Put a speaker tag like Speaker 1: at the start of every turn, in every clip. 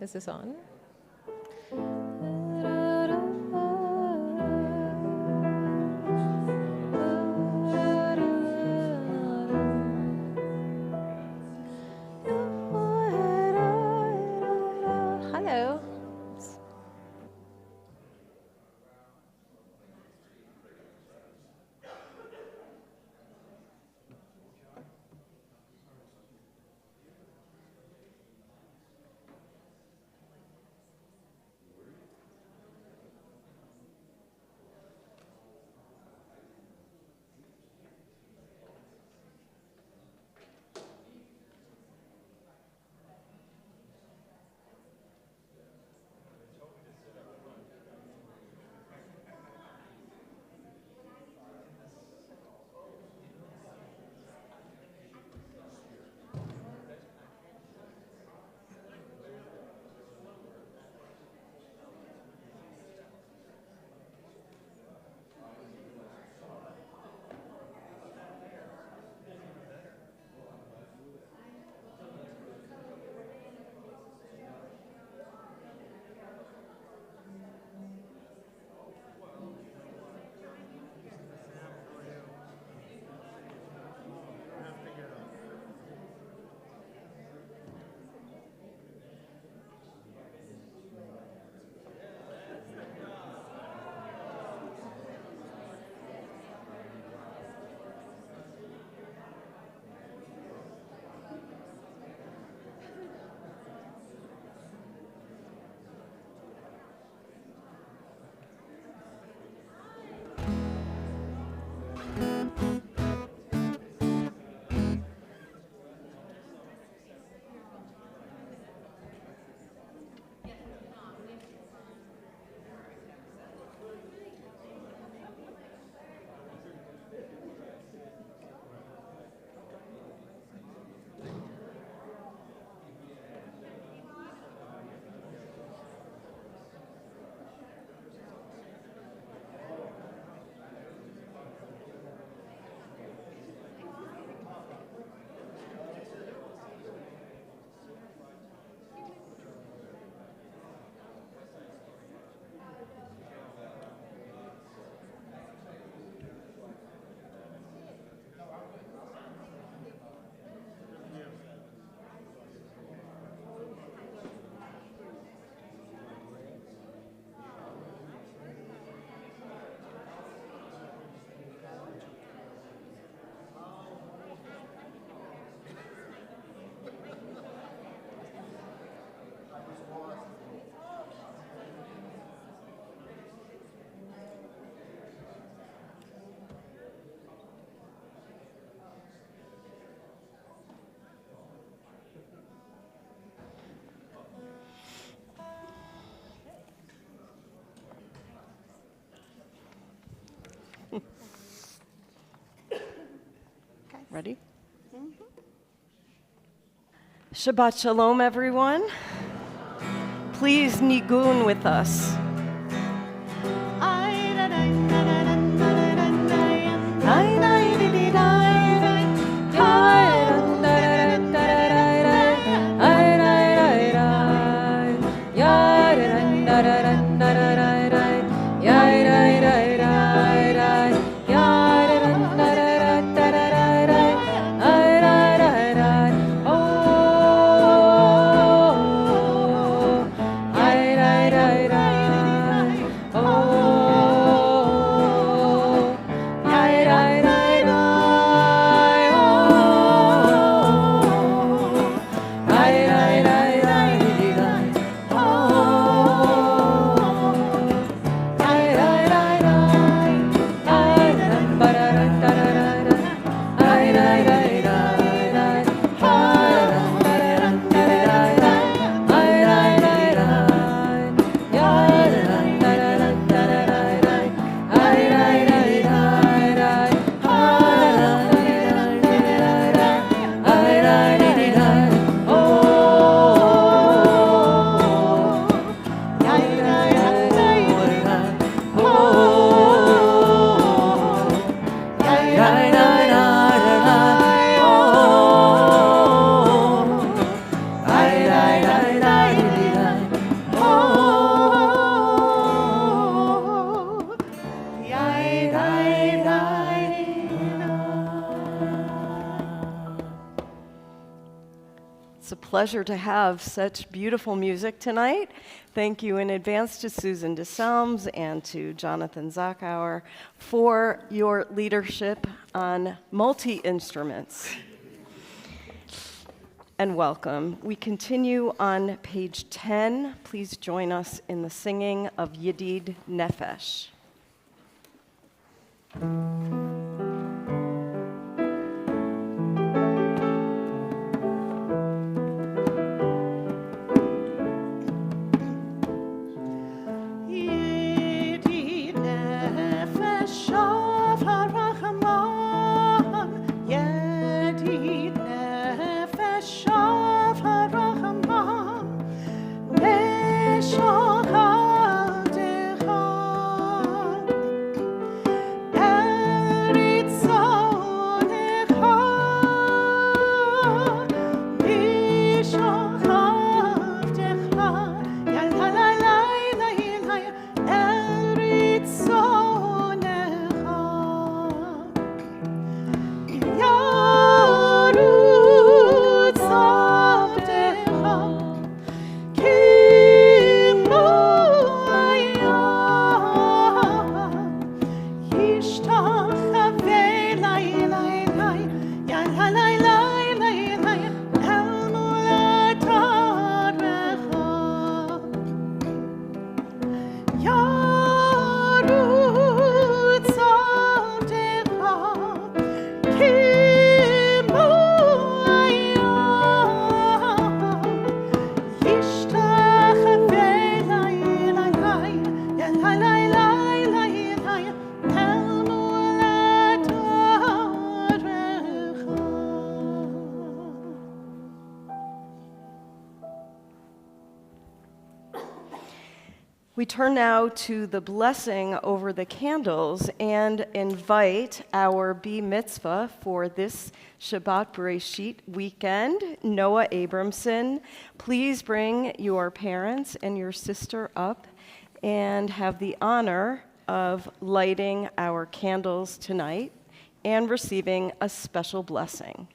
Speaker 1: Is this on? Hello.
Speaker 2: Ready? Shabbat Shalom, everyone. Please nigun with us. a pleasure to have such beautiful music tonight. Thank you in advance to Susan DeSalms and to Jonathan Zachauer for your leadership on multi-instruments. And welcome. We continue on page 10. Please join us in the singing of Yedid Nefesh. We turn now to the blessing over the candles and invite our B mitzvah for this Shabbat Bereshit weekend, Noah Abramson. Please bring your parents and your sister up and have the honor of lighting our candles tonight and receiving a special blessing.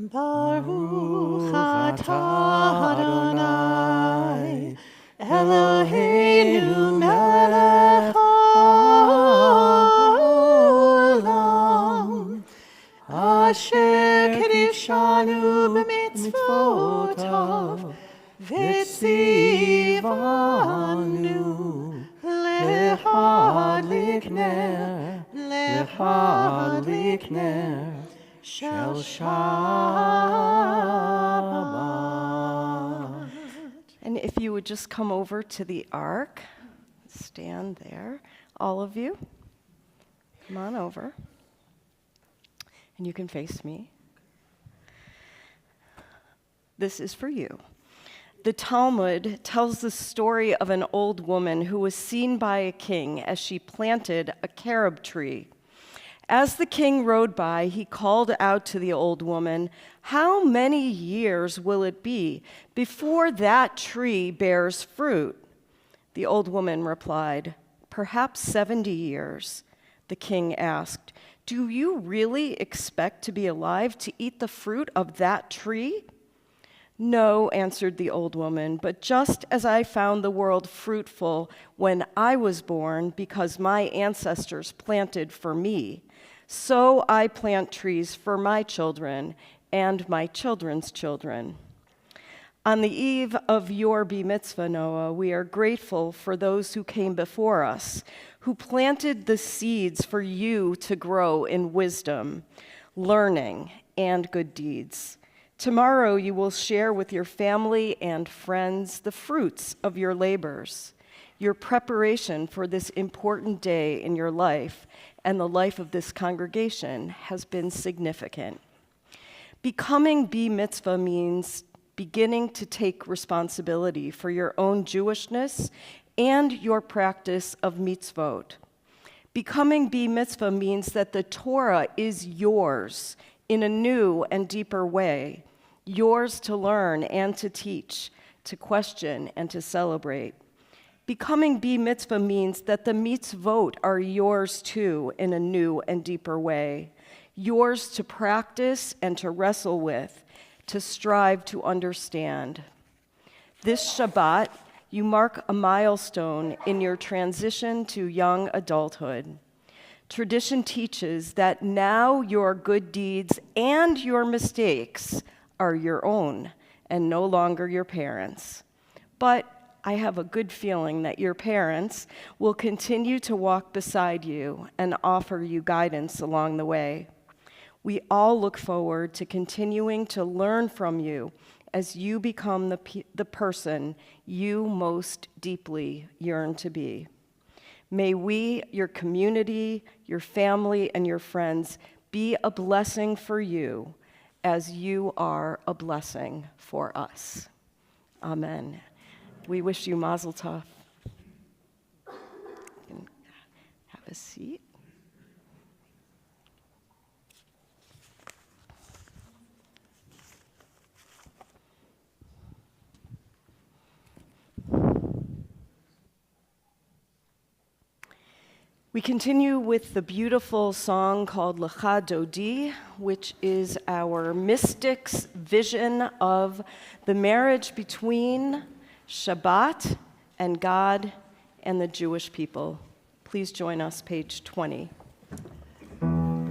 Speaker 1: Baruch atah Adonai Eloheinu melech haolam asher kiddushanu b'mitzvotav v'tzivanu lehadlik ner Shel Shabbat.
Speaker 2: And if you would just come over to the ark, stand there, all of you. Come on over. And you can face me. This is for you. The Talmud tells the story of an old woman who was seen by a king as she planted a carob tree. As the king rode by, he called out to the old woman, "How many years will it be before that tree bears fruit?" The old woman replied, "Perhaps 70 years." The king asked, "Do you really expect to be alive to eat the fruit of that tree?" "No," answered the old woman, "but just as I found the world fruitful when I was born because my ancestors planted for me, so I plant trees for my children and my children's children." On the eve of your Bar Mitzvah, Noah, we are grateful for those who came before us, who planted the seeds for you to grow in wisdom, learning, and good deeds. Tomorrow you will share with your family and friends the fruits of your labors. Your preparation for this important day in your life and the life of this congregation has been significant. Becoming Bar Mitzvah means beginning to take responsibility for your own Jewishness and your practice of mitzvot. Becoming Bar Mitzvah means that the Torah is yours in a new and deeper way, yours to learn and to teach, to question and to celebrate. Becoming Bar Mitzvah means that the mitzvot are yours too in a new and deeper way, yours to practice and to wrestle with, to strive to understand. This Shabbat, you mark a milestone in your transition to young adulthood. Tradition teaches that now your good deeds and your mistakes are your own and no longer your parents'. But I have a good feeling that your parents will continue to walk beside you and offer you guidance along the way. We all look forward to continuing to learn from you as you become the person you most deeply yearn to be. May we, your community, your family, and your friends be a blessing for you as you are a blessing for us. Amen. We wish you mazel tov. You can have a seat. We continue with the beautiful song called Lecha Dodi, which is our mystics' vision of the marriage between Shabbat and God and the Jewish people. Please join us, page 20.
Speaker 3: Bye.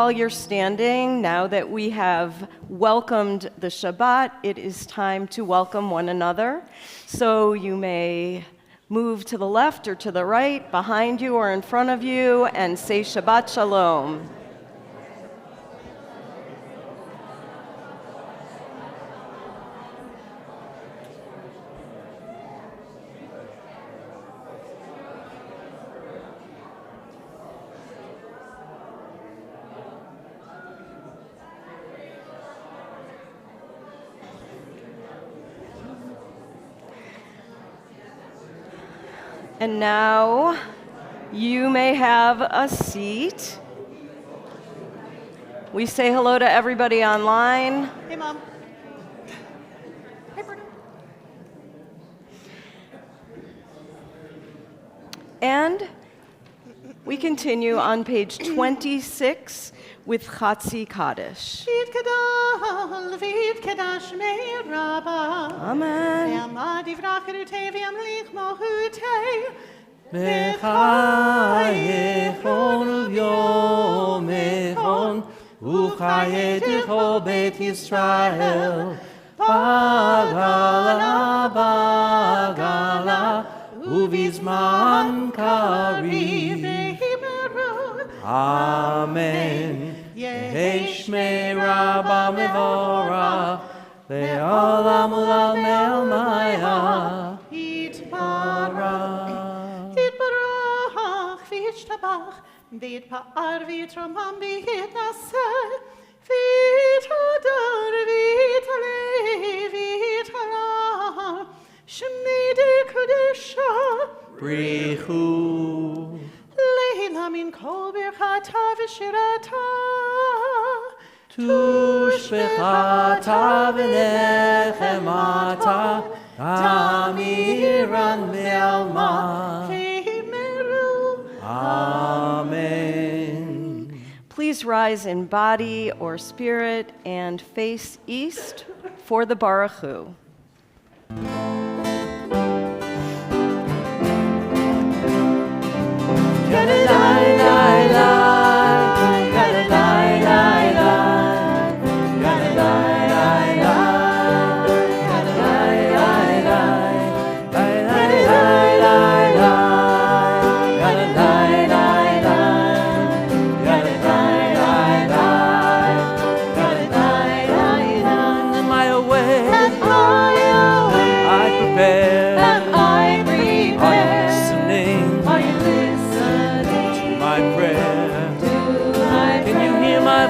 Speaker 2: while you're standing, now that we have welcomed the Shabbat, it is time to welcome one another. So you may move to the left or to the right, behind you or in front of you, and say Shabbat Shalom. And now you may have a seat. We say hello to everybody online.
Speaker 3: Hey, Mom. Hey, Bruno.
Speaker 2: And we continue on page 26 with Chatzi Kaddish.
Speaker 3: Vid Kadal, Vid Kadash Me Rabba.
Speaker 2: Amen.
Speaker 3: Yama Divracher Teviam Lich Mohute.
Speaker 1: Mechayechon uvyomechon Uchayeticho Bet Yisrael Bagala Bagala Uvizman Kariv Amen Yeshmei Rabba Mevorach Le'olam Ulam Me'almaya Yitbarach
Speaker 3: Yitbarach Vid Pa'ar Vid Ramam Vid Naseh Vid Hadar Vid Aleh Vid Harar Shemidi Kadisha
Speaker 1: Brichu
Speaker 3: Leila min kol birchata v'shirata
Speaker 1: Tushbechata v'nechemata Tamiran me'alma
Speaker 3: v'himeru.
Speaker 1: Amen.
Speaker 2: Please rise in body or spirit and face east for the Baruch Hu.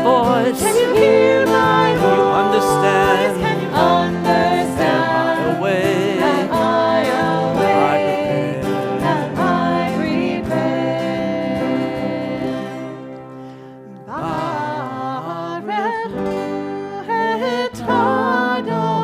Speaker 1: Voice.
Speaker 3: Can you hear my voice?
Speaker 1: Can you understand?
Speaker 3: Can you understand?
Speaker 1: Am I awake?
Speaker 3: Am I awake?
Speaker 1: Am
Speaker 3: I prepare? Baruch et Adonai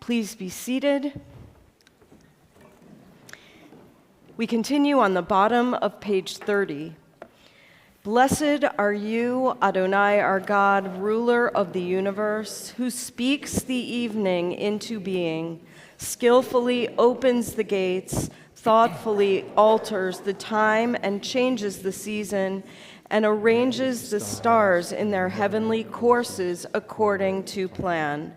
Speaker 2: Please be seated. We continue on the bottom of page 30. Blessed are you, Adonai, our God, ruler of the universe, who speaks the evening into being, skillfully opens the gates, thoughtfully alters the time and changes the season, and arranges the stars in their heavenly courses according to plan.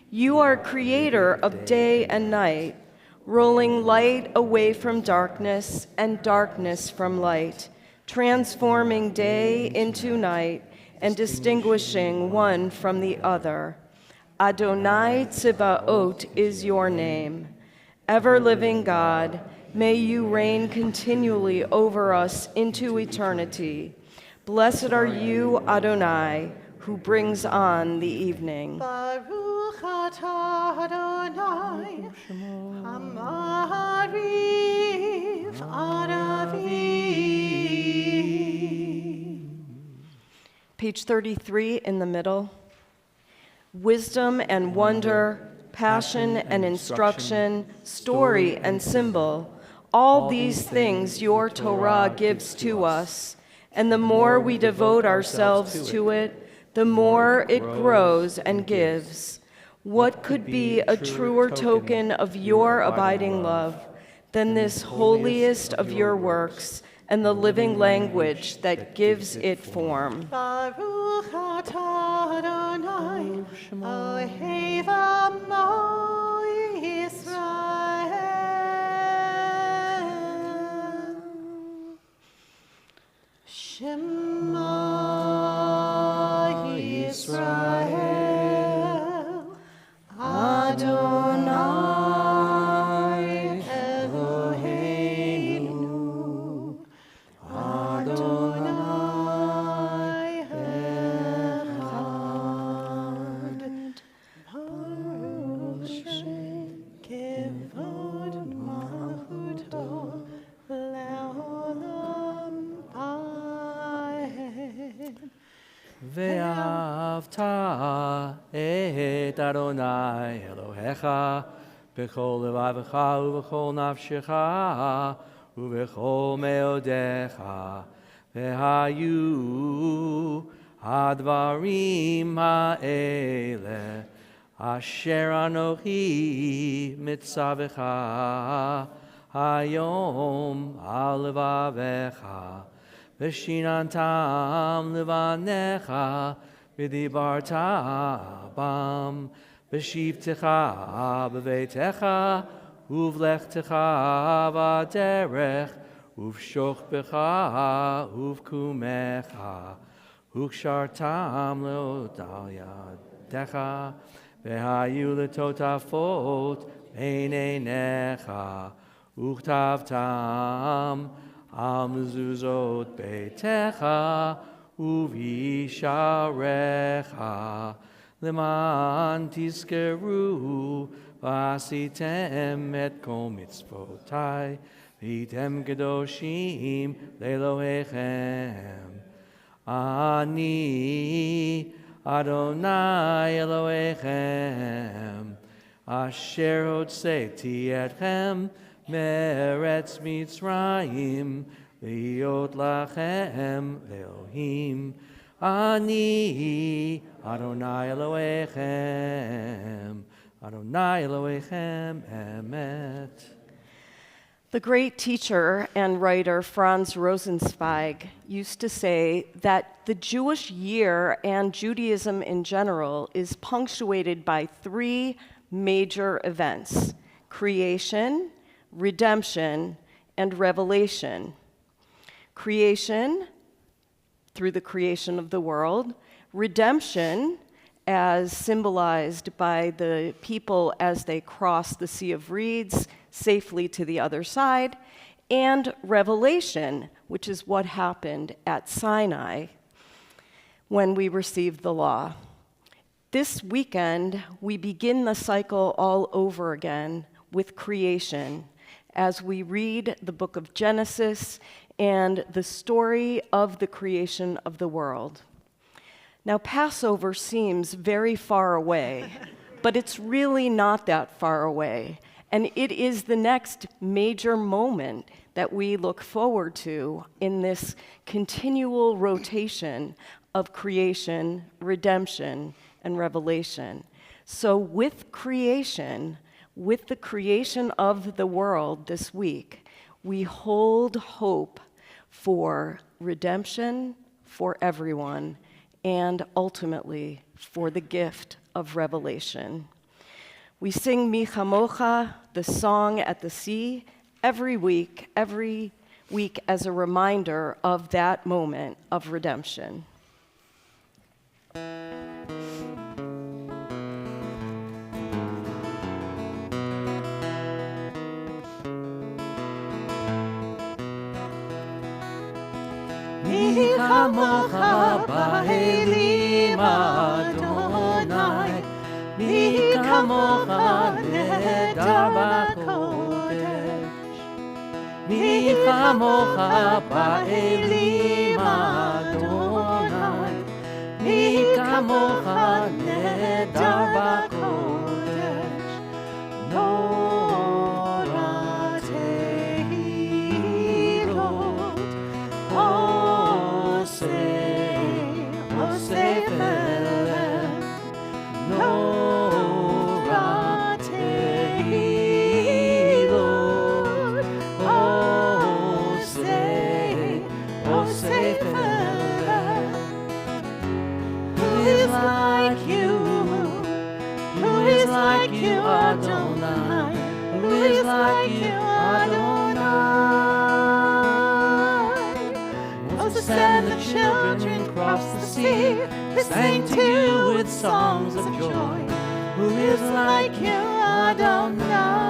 Speaker 2: You are creator of day and night, rolling light away from darkness and darkness from light, transforming day into night and distinguishing one from the other. Adonai Tzibaot is your name. Ever-living God, may you reign continually over us into eternity. Blessed are you, Adonai, who brings on the evening.
Speaker 3: Baruch atah Adonai, Hamariv Aravi.
Speaker 2: Page 33 in the middle. Wisdom and wonder, passion and instruction, story and symbol, all these things your Torah gives to us, and the more we devote ourselves to it, the more it grows and gives. What could be a truer token of your abiding love than this holiest of your works and the living language that gives it form?
Speaker 3: Baruch atah Adonai, Ohev Amo Yisrael. Shema Yisrael, Adonai Eloheinu, Adonai Echad. Baruch Shem Kevod Malchuto Leolam Amen.
Speaker 1: ואהבת את אדוני אלוהיך בכל לבבך ובכל נפשך ובכל מאודיך, והיו הדברים האלה אשר אנוכי מצווך היום על לבביך, ושיננתם לבניך, ודיברת בם, בשבתך בביתך, ובלכתך בדרך, ובשוכבך ובקומך, וקשרתם לעוד על ידך, והיו לטוטפות בין עיניך, וכתבתם על מזוזות ביתך ובשעריך, למען תזכרו ועשיתם את כל מצוותי, והייתם קדושים לאלוהיכם. אני אדוני אלוהיכם, אשר הוצאתי אתכם מארץ מצרים, להיות לכם לאלוהים. אני אדוני אלוהיכם, אדוני אלוהיכם אמת.
Speaker 2: The great teacher and writer Franz Rosenzweig used to say that the Jewish year and Judaism in general is punctuated by three major events: creation, redemption, and revelation. Creation, through the creation of the world; redemption, as symbolized by the people as they cross the Sea of Reeds safely to the other side; and revelation, which is what happened at Sinai when we received the law. This weekend, we begin the cycle all over again with creation as we read the book of Genesis and the story of the creation of the world. Now, Passover seems very far away, but it's really not that far away. And it is the next major moment that we look forward to in this continual rotation of creation, redemption, and revelation. So with creation, with the creation of the world this week, we hold hope for redemption for everyone, and ultimately for the gift of revelation. We sing Mi Chamocha, the song at the sea, every week as a reminder of that moment of redemption.
Speaker 1: מי כמוך באלים אדוני, מי כמוך נהדר בקודש, מי כמוך באלים אדוני, מי כמוך נהדר בקודש, נורא תהילות עושה פלא, נורא תהילות עושה פלא. Who is like you? Who is like you, Adonai? Who is like you, Adonai? Moses and the children crossed the sea. They sang to you with songs of joy. Who is like you, Adonai?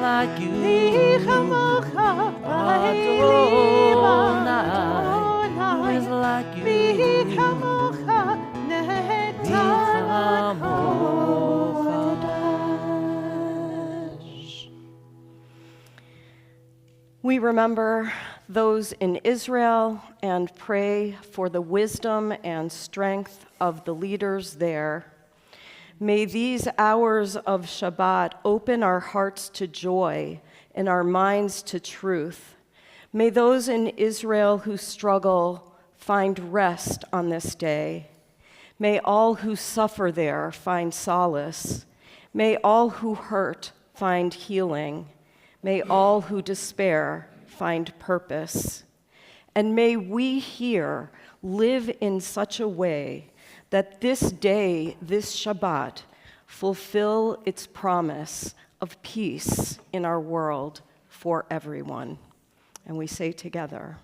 Speaker 1: Like you, Adonai, who is like you,
Speaker 2: We remember those in Israel and pray for the wisdom and strength of the leaders there. May these hours of Shabbat open our hearts to joy and our minds to truth. May those in Israel who struggle find rest on this day. May all who suffer there find solace. May all who hurt find healing. May all who despair find purpose. And may we here live in such a way that this day, this Shabbat, fulfill its promise of peace in our world for everyone. And we say together,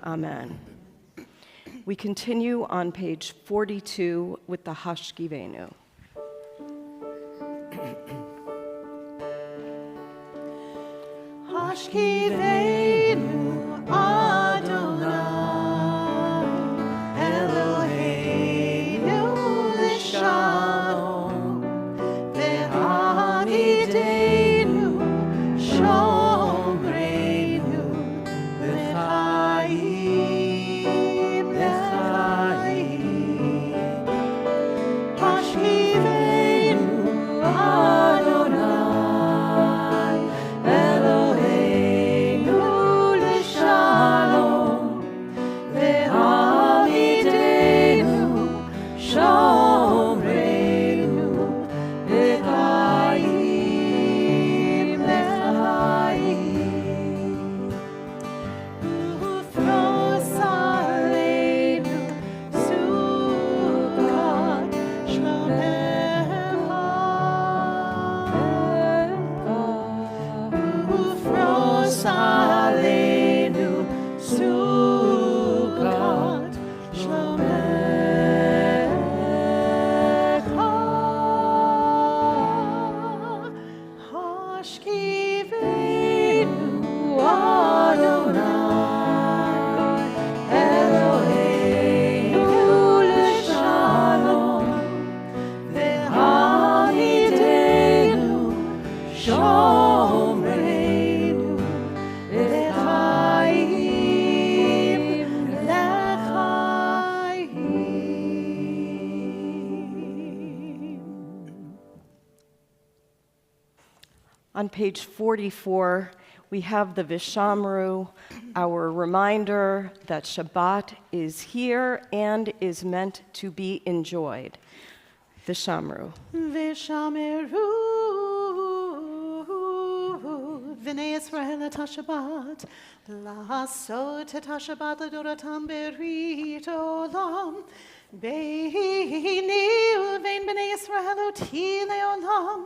Speaker 2: Amen. We continue on page 42 with the Hashkivenu.
Speaker 3: Hashkivenu Adonai Eloheinu l'shalom ve'amidenu shomreinu l'chaim Hashkivenu Adonai Eloheinu l'shalom ve'amidenu shomreinu l'chaim ufros aleinu sukkot shlomecha ufros aleinu sukkot shlomecha hashkivenu Adonai Eloheinu l'shalom ve'amidenu shomreinu l'chaim
Speaker 2: On page 44, we have the Vishamru, our reminder that Shabbat is here and is meant to be enjoyed. Vishamru.
Speaker 3: Vishameru b'nei Yisrael et Shabbat, לעשות את השבת לדורתם ברית עולם. ביני ובין בני ישראל אותי לעולם,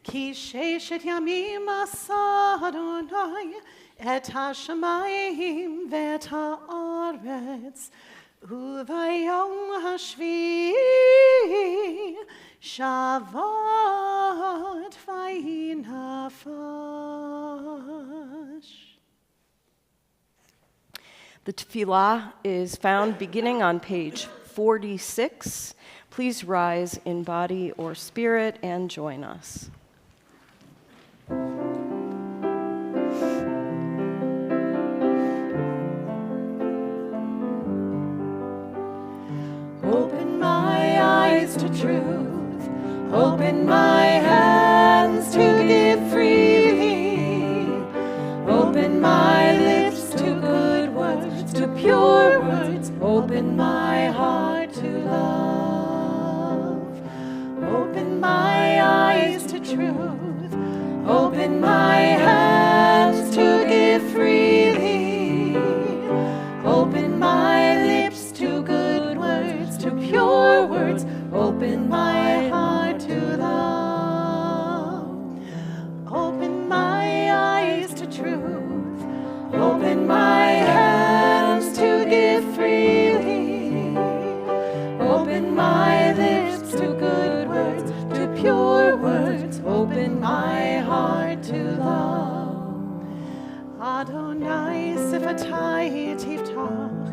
Speaker 3: כי ששת ימים עשה אדוני את השמיים ואת הארץ, וביום השביעי שבת ויהי נפש.
Speaker 2: The tefillah is found beginning on page 46. Please rise in body or spirit and join us.
Speaker 1: Open my eyes to truth, open my hands to give freely, open my lips to good words, to pure words, open my heart to love. Open my eyes to truth, open my hands to give freely, open my lips to good words, to pure words, open my heart to love. Open my eyes to truth, open my hands to give freely, open my lips to good words, to pure words, open my heart to love.
Speaker 3: Adonai sifatai tiftach,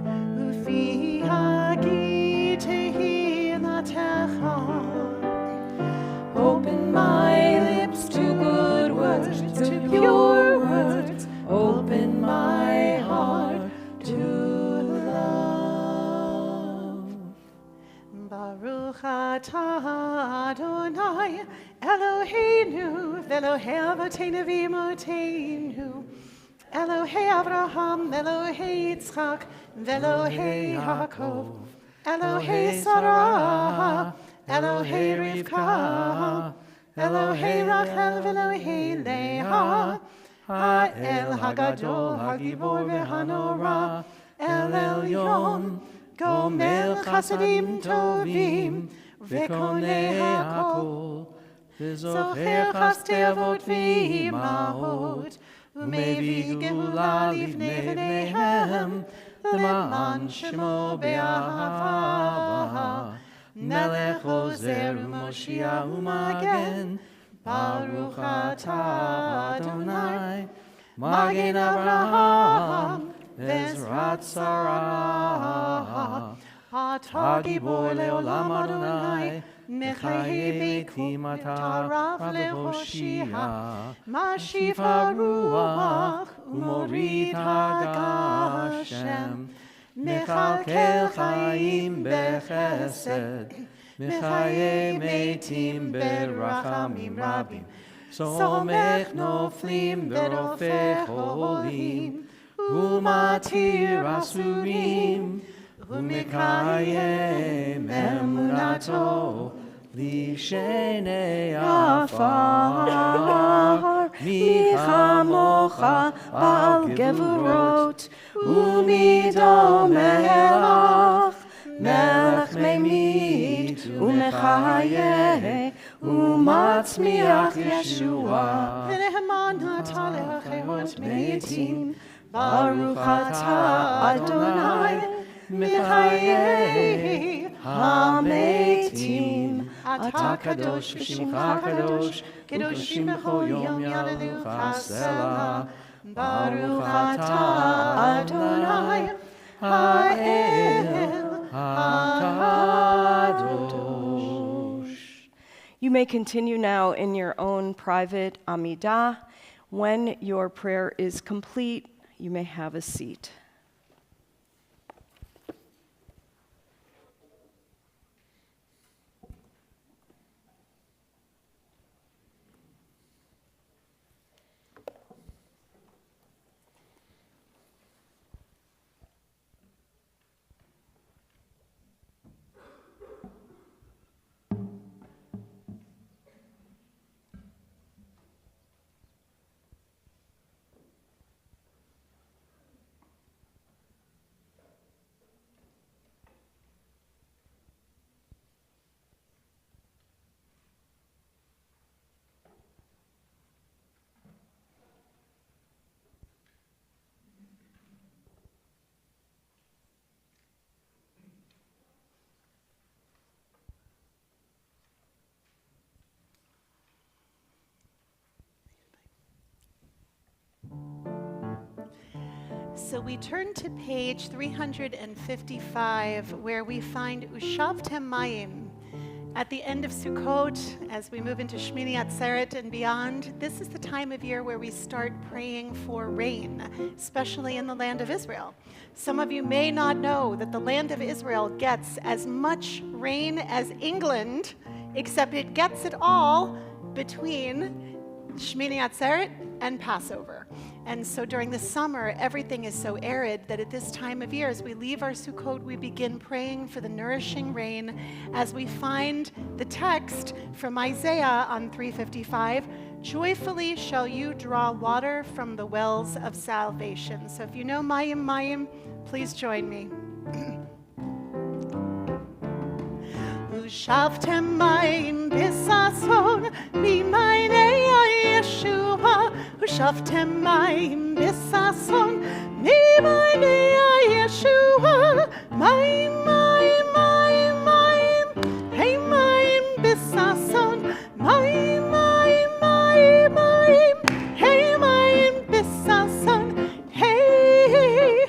Speaker 3: ufi hagi tehillatcha.
Speaker 1: Open my lips to good words, to pure words, open my heart to love.
Speaker 3: Baruch atah Adonai Eloheinu v'Elohei Avotenu v'Imotenu, Elohei Avraham, Elohei Yitzchak, v'Elohei Yaakov, Elohei Sarah, Elohei Rivka, Elohei Rachel v'Elohei Leah, Ha'el Hagadol, Hagibor v'Hanora, El Elyon, Gomel Chasadim Tovim, v'Konei Hakol, Zocher Chasdei Avot v'Imahot, Umevi Geula Livnei V'neihem, Leman Shemo Be'ahava, Melech Ozer U'Moshiach U'Magen, Baruch atah Adonai, Magen Avraham, Bezrat Sarah, Atah Gibor Le'olam Adonai, Mechaye Bekum Tarav Le'Hoshia, Mashif HaRuach, Umorit HaGashem, Mechalkel Chaim Bechesed, Mechaye Meitim Berachamim Rabim, Somech Noflim Berofeh Cholim, Umatir Asurim, Umekayem Emunato, Lishenei Afar, Michamocha Bal Gevurot, Umidomelach, Melech Memit, Umechaye, Umatzmiach Yeshua, V'Neheman Atah Le'achayot Meitim,
Speaker 1: Baruch atah Adonai, Mechaye HaMeitim, Atah Kadosh v'Shimcha Kadosh, Kedoshim b'chol yom yalelucha selah. Baruch atah Adonai, Ha'el HaKadosh.
Speaker 2: You may continue now in your own private Amidah. When your prayer is complete, you may have a seat.
Speaker 3: So we turn to page 355, where we find Ushavtem Mayim. At the end of Sukkot, as we move into Shmini Atzeret and beyond, this is the time of year where we start praying for rain, especially in the land of Israel. Some of you may not know that the land of Israel gets as much rain as England, except it gets it all between Shmini Atzeret and Passover. And so during the summer, everything is so arid that at this time of year, as we leave our Sukkot, we begin praying for the nourishing rain as we find the text from Isaiah on 355, joyfully shall you draw water from the wells of salvation. So if you know Mayim, Mayim, please join me. Ushavtem mayim bisason mimaynei Yeshua. Ushavtem mayim bisason mimaynei Yeshua. Mayim, mayim, mayim, mayim. Hey, mayim bisason. Mayim, mayim, mayim, mayim. Hey, mayim bisason. Hey, hey,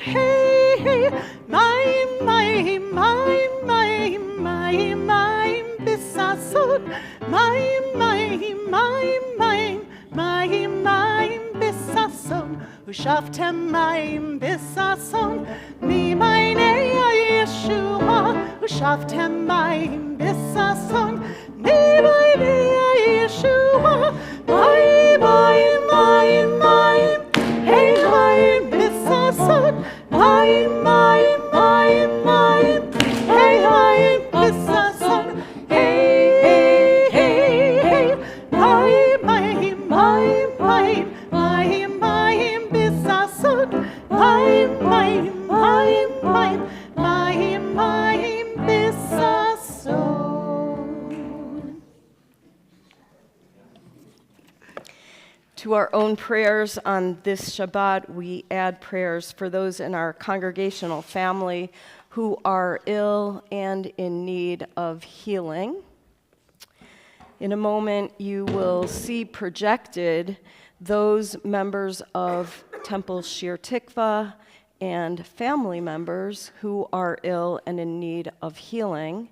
Speaker 3: hey. Mayim, mayim, mayim, mayim. Mayim, mayim, bisason. Mayim, mayim, mayim, mayim. Mayim, mayim, bisason. Ushavtem mayim bisason. Mimaynei Yeshua. Ushavtem mayim bisason. Mimaynei Yeshua. Mayim, mayim, mayim, mayim. Hey, mayim, bisason. Mayim, mayim, mayim, mayim. Hey, mayim, bisason. Hey, hey, hey, hey. Mayim, mayim, mayim, mayim. Mayim, mayim, bisason. Mayim, mayim, mayim, mayim. Mayim, mayim, bisason.
Speaker 2: To our own prayers on this Shabbat, we add prayers for those in our congregational family who are ill and in need of healing. In a moment, you will see projected those members of Temple Shir Tikva and family members who are ill and in need of healing.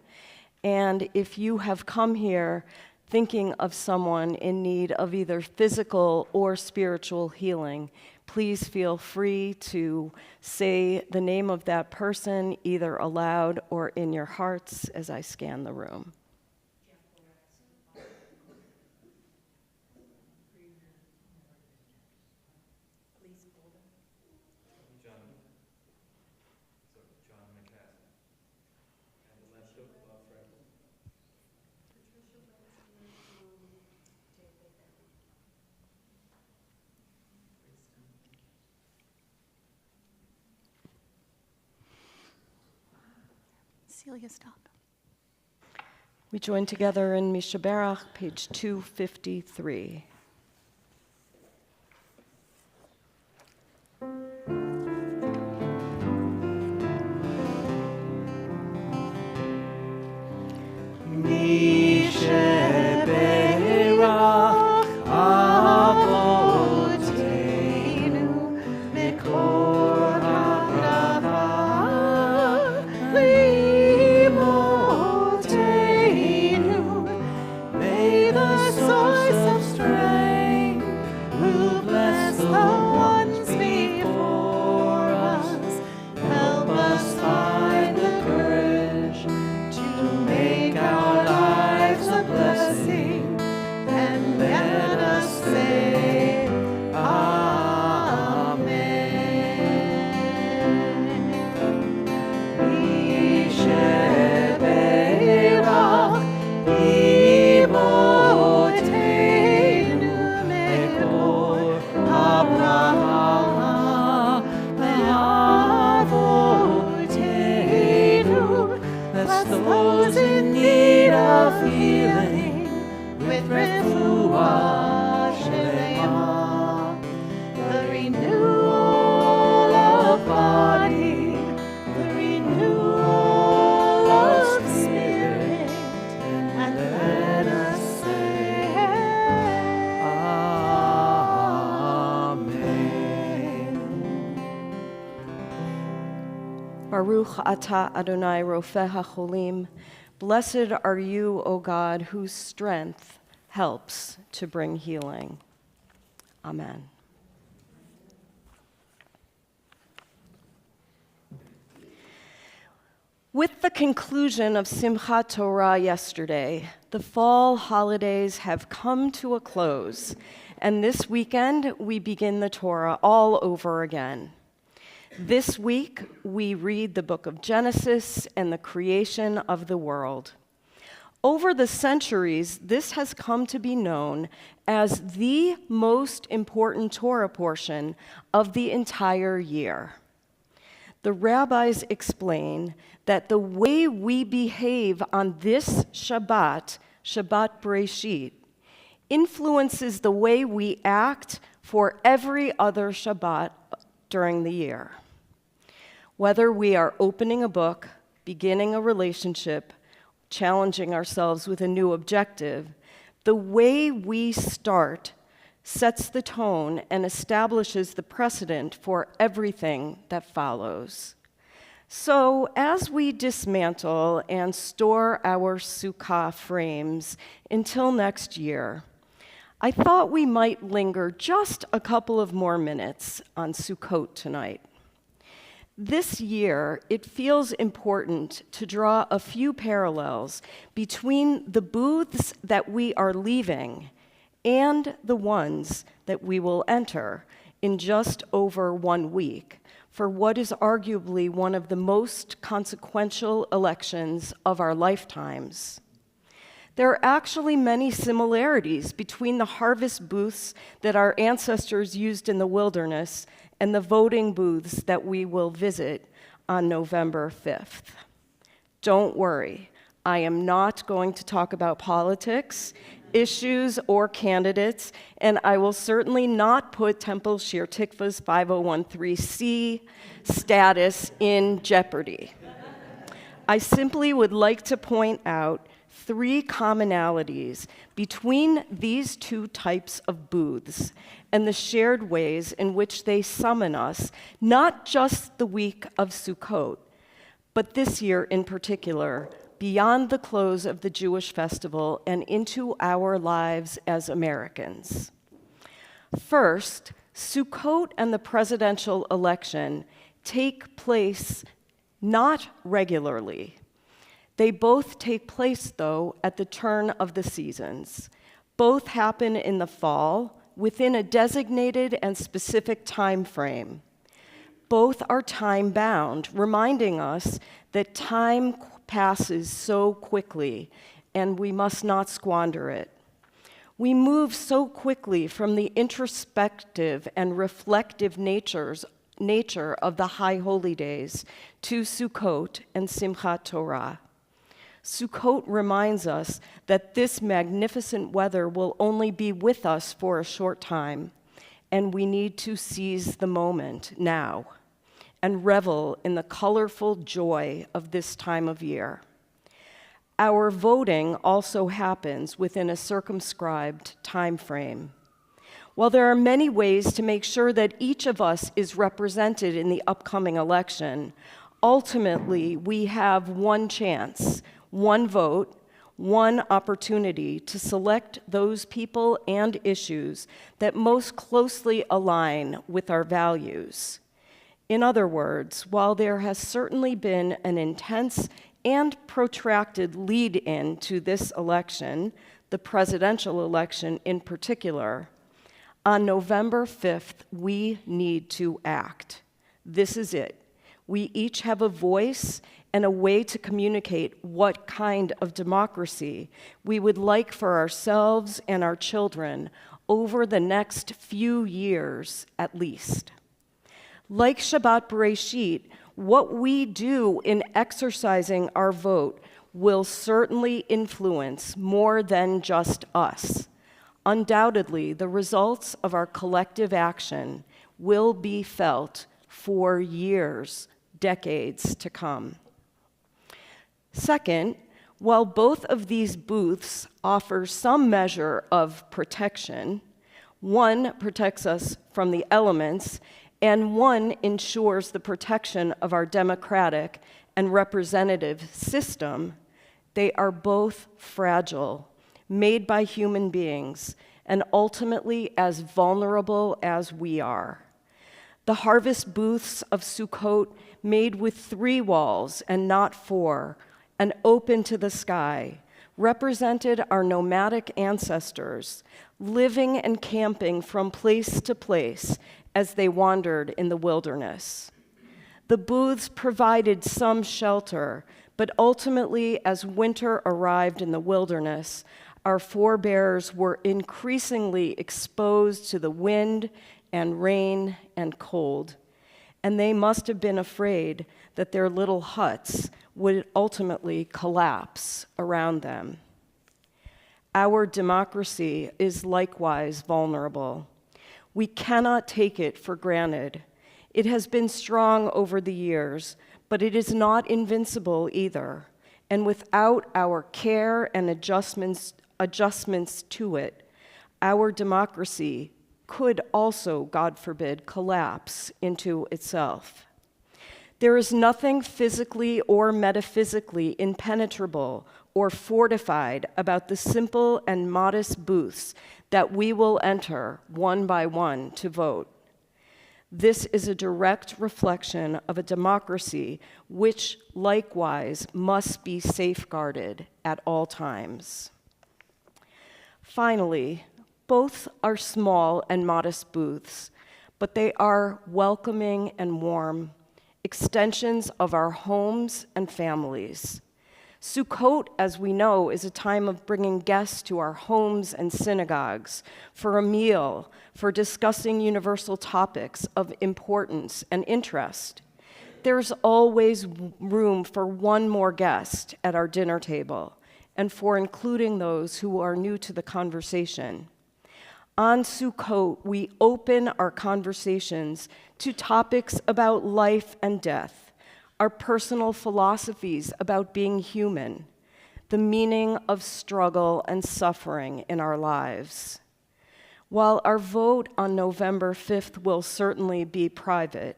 Speaker 2: And if you have come here thinking of someone in need of either physical or spiritual healing, please feel free to say the name of that person either aloud or in your hearts as I scan the room.
Speaker 3: Celia, stop.
Speaker 2: We join together in Mishaberach, page 253.
Speaker 1: Mishaberach Avotenu Mekor HaBrava Limotenu. May the source of strength, who bless the ones before us, help us find the courage to make our lives a blessing, and let us say Amen. Mishaberach Imotenu Mekor HaBrava Avotenu. Bless those in need of healing with refuah shlema, the renewal of body, the renewal of spirit, and let us say Amen.
Speaker 2: Baruch atah Adonai Rofeh HaCholim. Blessed are you, O God, whose strength helps to bring healing. Amen. With the conclusion of Simchat Torah yesterday, the fall holidays have come to a close, and this weekend we begin the Torah all over again. This week, we read the book of Genesis and the creation of the world. Over the centuries, this has come to be known as the most important Torah portion of the entire year. The rabbis explain that the way we behave on this Shabbat, Shabbat Bereshit, influences the way we act for every other Shabbat during the year. Whether we are opening a book, beginning a relationship, challenging ourselves with a new objective, the way we start sets the tone and establishes the precedent for everything that follows. So, as we dismantle and store our sukkah frames until next year, I thought we might linger just a couple of more minutes on Sukkot tonight. This year, it feels important to draw a few parallels between the booths that we are leaving and the ones that we will enter in just over 1 week for what is arguably one of the most consequential elections of our lifetimes. There are actually many similarities between the harvest booths that our ancestors used in the wilderness and the voting booths that we will visit on November 5th. Don't worry, I am not going to talk about politics, issues, or candidates, and I will certainly not put Temple Shir Tikva's 5013C status in jeopardy. I simply would like to point out 3 commonalities between these 2 types of booths and the shared ways in which they summon us, not just the week of Sukkot, but this year in particular, beyond the close of the Jewish festival and into our lives as Americans. First, Sukkot and the presidential election take place not regularly. They both take place, though, at the turn of the seasons. Both happen in the fall, within a designated and specific time frame. Both are time-bound, reminding us that time passes so quickly, and we must not squander it. We move so quickly from the introspective and reflective nature of the High Holy Days to Sukkot and Simchat Torah. Sukkot reminds us that this magnificent weather will only be with us for a short time, and we need to seize the moment now and revel in the colorful joy of this time of year. Our voting also happens within a circumscribed time frame. While there are many ways to make sure that each of us is represented in the upcoming election, ultimately we have one chance, one vote, one opportunity to select those people and issues that most closely align with our values. In other words, while there has certainly been an intense and protracted lead-in to this election, the presidential election in particular, on November 5th, we need to act. This is it. We each have a voice and a way to communicate what kind of democracy we would like for ourselves and our children over the next few years at least. Like Shabbat Bereshit, what we do in exercising our vote will certainly influence more than just us. Undoubtedly, the results of our collective action will be felt for years, decades to come. Second, while both of these booths offer some measure of protection, one protects us from the elements and one ensures the protection of our democratic and representative system, they are both fragile, made by human beings, and ultimately as vulnerable as we are. The harvest booths of Sukkot, made with 3 walls and not 4, and open to the sky, represented our nomadic ancestors, living and camping from place to place as they wandered in the wilderness. The booths provided some shelter, but ultimately, as winter arrived in the wilderness, our forebears were increasingly exposed to the wind and rain and cold, and they must have been afraid that their little huts would ultimately collapse around them. Our democracy is likewise vulnerable. We cannot take it for granted. It has been strong over the years, but it is not invincible either. And without our care and adjustments to it, our democracy could also, God forbid, collapse into itself. There is nothing physically or metaphysically impenetrable or fortified about the simple and modest booths that we will enter one by one to vote. This is a direct reflection of a democracy which likewise must be safeguarded at all times. Finally, both are small and modest booths, but they are welcoming and warm, extensions of our homes and families. Sukkot, as we know, is a time of bringing guests to our homes and synagogues for a meal, for discussing universal topics of importance and interest. There's always room for one more guest at our dinner table and for including those who are new to the conversation. On Sukkot, we open our conversations to topics about life and death, our personal philosophies about being human, the meaning of struggle and suffering in our lives. While our vote on November 5th will certainly be private,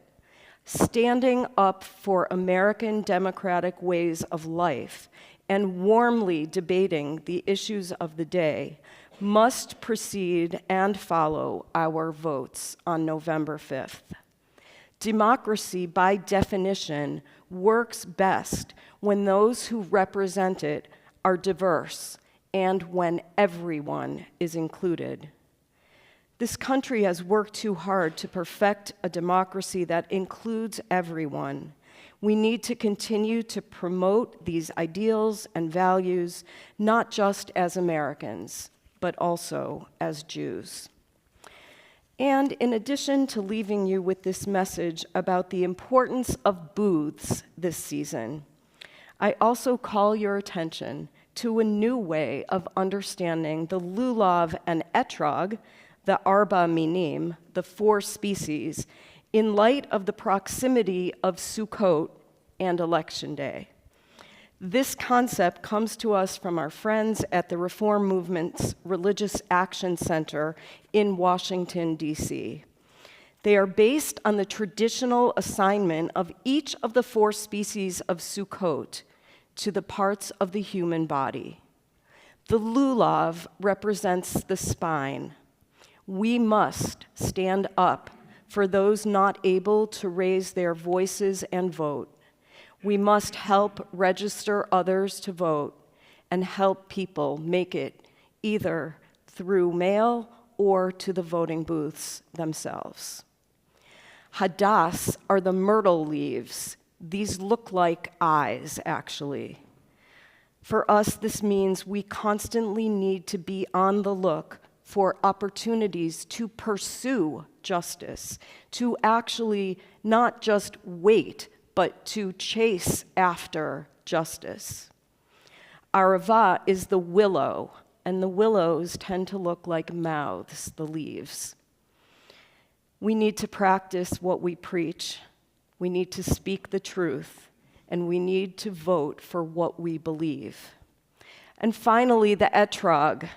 Speaker 2: standing up for American democratic ways of life and warmly debating the issues of the day must precede and follow our votes on November 5th. Democracy, by definition, works best when those who represent it are diverse and when everyone is included. This country has worked too hard to perfect a democracy that includes everyone. We need to continue to promote these ideals and values, not just as Americans, but also as Jews. And in addition to leaving you with this message about the importance of booths this season, I also call your attention to a new way of understanding the lulav and etrog, the arba minim, the 4 species, in light of the proximity of Sukkot and Election Day. This concept comes to us from our friends at the Reform Movement's Religious Action Center in Washington, D.C. They are based on the traditional assignment of each of the 4 species of Sukkot to the parts of the human body. The lulav represents the spine. We must stand up for those not able to raise their voices and vote. We must help register others to vote and help people make it either through mail or to the voting booths themselves. Hadass are the myrtle leaves. These look like eyes, actually. For us, this means we constantly need to be on the look for opportunities to pursue justice, to actually not just wait, but to chase after justice. Arava is the willow, and the willows tend to look like mouths, the leaves. We need to practice what we preach. We need to speak the truth, and we need to vote for what we believe. And finally, the etrog.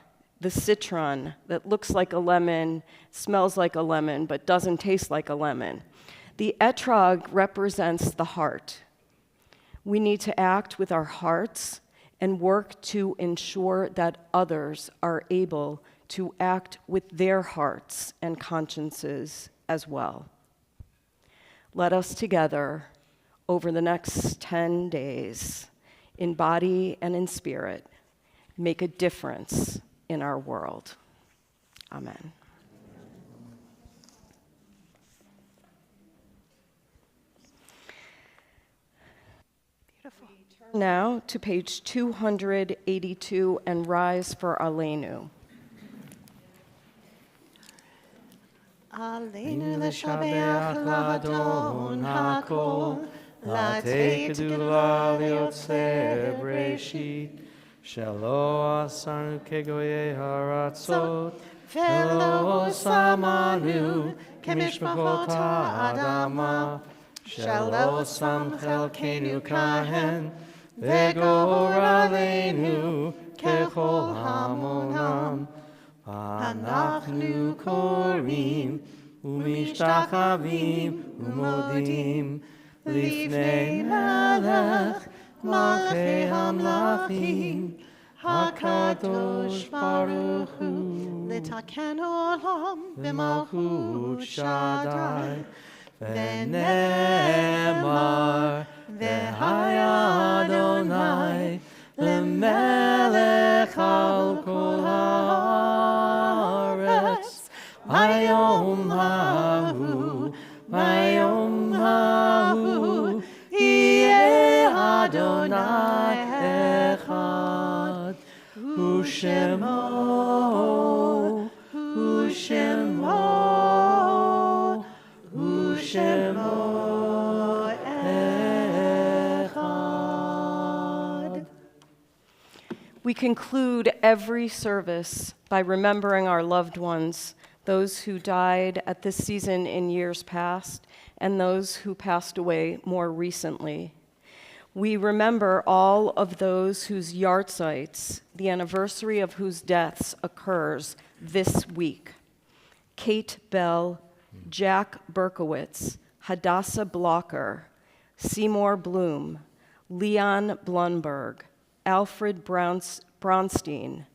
Speaker 2: the citron that looks like a lemon, smells like a lemon, but doesn't taste like a lemon. The etrog represents the heart. We need to act with our hearts and work to ensure that others are able to act with their hearts and consciences as well. Let us together, over the next 10 days, in body and in spirit, make a difference in our world. Amen.
Speaker 3: Beautiful.
Speaker 2: Now to page 282 and rise for Aleinu.
Speaker 3: Aleinu l'shabeach l'adon hakol, לתת גדולה ליוצר בראשית, שלא עשנו כגויי הארצות, ולא שמנו כמשפחות האדמה, שלא שם חלקנו כהן, וגורלנו ככל המונם. אנחנו קוראים ומשתחווים ומודים לפני מלך מלכי המלכים, הקדוש ברוך הוא, לתקן עולם במלכות שדי. ונאמר, והיה אדוני למלך על כל הארץ, ביום ההוא יהיה אדוני אחד, ושמו אחד.
Speaker 2: We conclude every service by remembering our loved ones, those who died at this season in years past, and those who passed away more recently. We remember all of those whose yahrzeits, the anniversary of whose deaths, occurs this week. Kate Bell, Jack Berkowitz, Hadassah Blocker, Seymour Bloom, Leon Blunberg, Alfred Bronstein,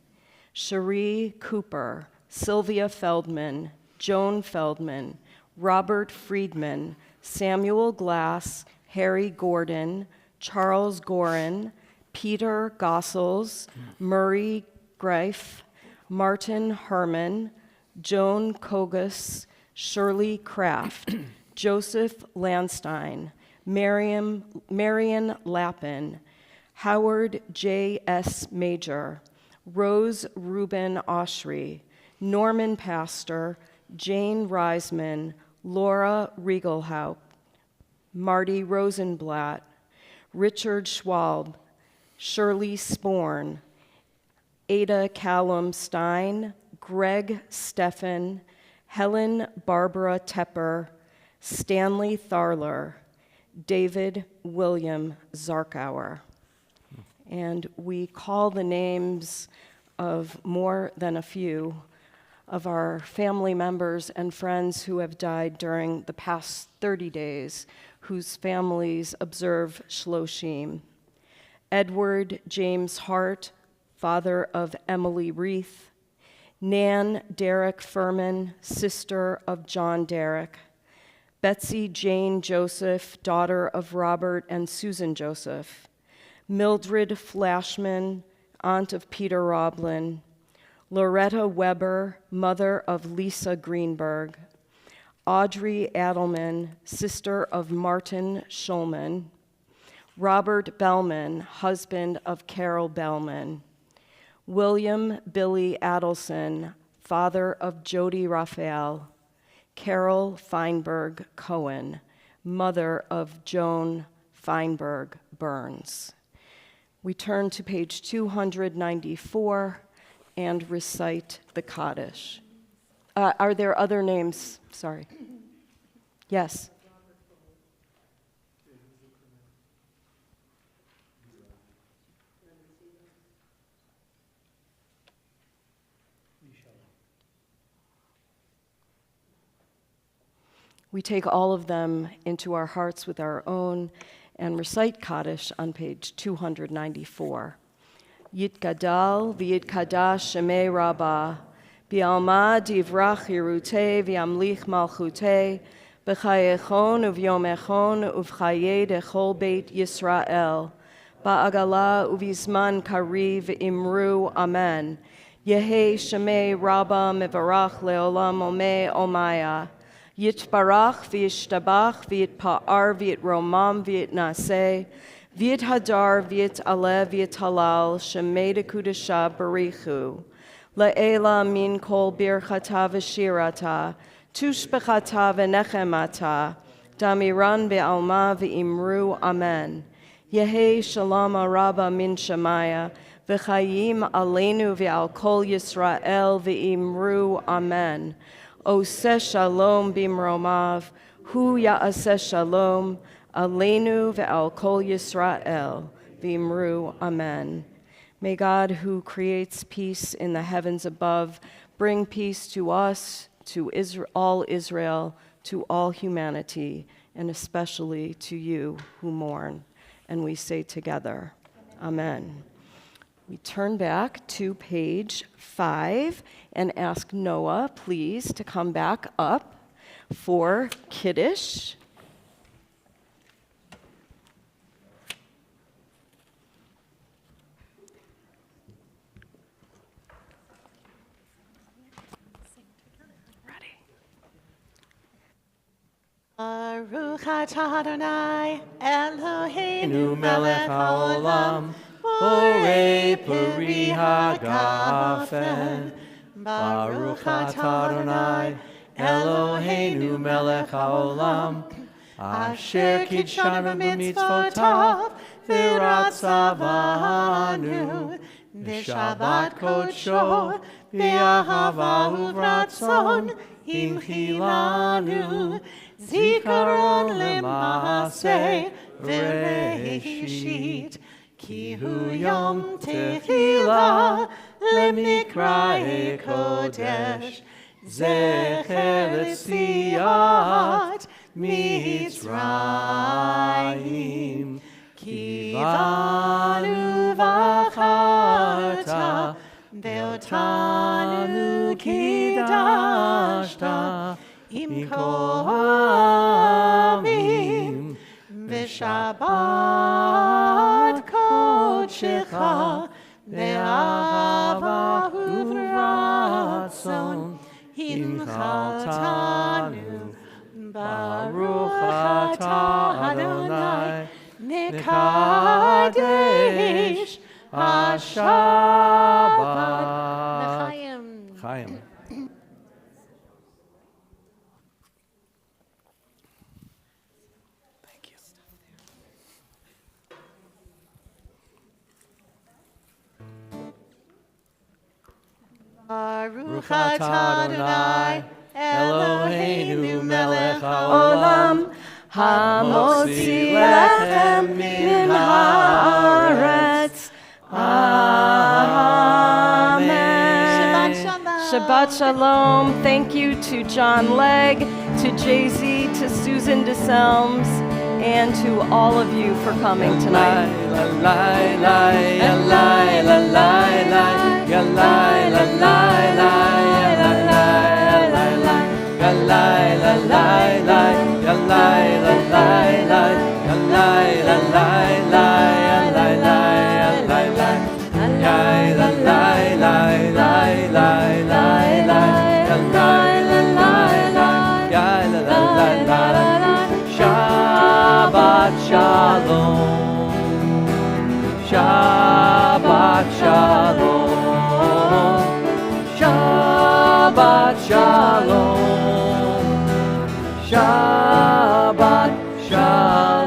Speaker 2: Cherie Cooper, Sylvia Feldman, Joan Feldman, Robert Friedman, Samuel Glass, Harry Gordon, Charles Gorin, Peter Gossels, Murray Greif, Martin Herman, Joan Kogus, Shirley Kraft, Joseph Landstein, Marion Lappin, Howard J.S. Major, Rose Rubin Oshry, Norman Pastor, Jane Reisman, Laura Riegelhaupt, Marty Rosenblatt, Richard Schwab, Shirley Sporn, Ada Callum Stein, Greg Steffen, Helen Barbara Tepper, Stanley Tharler, David William Zarkauer. And we call the names of more than a few of our family members and friends who have died during the past 30 days, whose families observe Shloshim. Edward James Hart, father of Emily Reith. Nan Derek Furman, sister of John Derek. Betsy Jane Joseph, daughter of Robert and Susan Joseph. Mildred Flashman, aunt of Peter Roblin. Loretta Weber, mother of Lisa Greenberg. Audrey Adelman, sister of Martin Schulman. Robert Bellman, husband of Carol Bellman. William Billy Adelson, father of Jody Raphael. Carol Feinberg Cohen, mother of Joan Feinberg Burns. We turn to page 294 and recite the Kaddish. Are there other names? Sorry. Yes. We take all of them into our hearts with our own and recite Kaddish on page 294. Yitgadal v'yitkadash shemei Rabbah, Bi'alma divrach yirutei v'yamlich malchutei, B'chayechon uv'yomechon uv'chaye dechol beit Yisrael, Ba'agala uv'izman kariv imru amen. Yehe shemei Rabbah mevarach leolam omei omaya. Yitbarach v'yishtabach v'yitpa'ar v'yitromam v'yitnaseh, v'yithadar v'yit'aleh v'yithalal shemei dekudasha barichu. Le'ela min kol birchata v'shirata, tushbechata v'nechemata, damiran be'alma v'imru amen. Yehe shalom araba min shemaya, v'chayim aleinu v'al kol Yisrael v'imru amen. Oseh shalom bimromav, hu ya'aseh shalom, aleinu ve'al kol Yisrael, v'imru amen. May God, who creates peace in the heavens above, bring peace to us, to all Israel, to all humanity, and especially to you who mourn. And we say together, Amen. We turn back to page 5 and ask Noah, please, to come back up for Kiddush.
Speaker 3: Baruch atah Adonai Eloheinu
Speaker 1: melech haolam, borei peri hagafen. Baruch atah Adonai Eloheinu melech haolam, asher kidshanu b'mitzvotav v'ratzavanu b'shabbat kodsho b'ahava uvratzon imchilanu zikaron lema'aseh v'reishit ki hu yom tehila lemikrae kodesh zecher l'tziat Mitzrayim ki banu v'acharta ve'otanu kidashta im kohamim v'shabbat kodshecha ve'ahava uvratzon imchaltanu. Baruch atah Adonai Mekadesh HaShabbat. Chaim. Thank you.
Speaker 3: Baruch atah Adonai Eloheinu melech
Speaker 2: Olam hamotzi lechem min haaretz. Amen. Shabbat Shalom. Thank you to John Legg, to Jay-Z, to Susan DeSelms, and to all of you for coming tonight.
Speaker 1: Shabbat Shalom, Shabbat Shalom, Shabbat Shalom, Shabbat Shalom.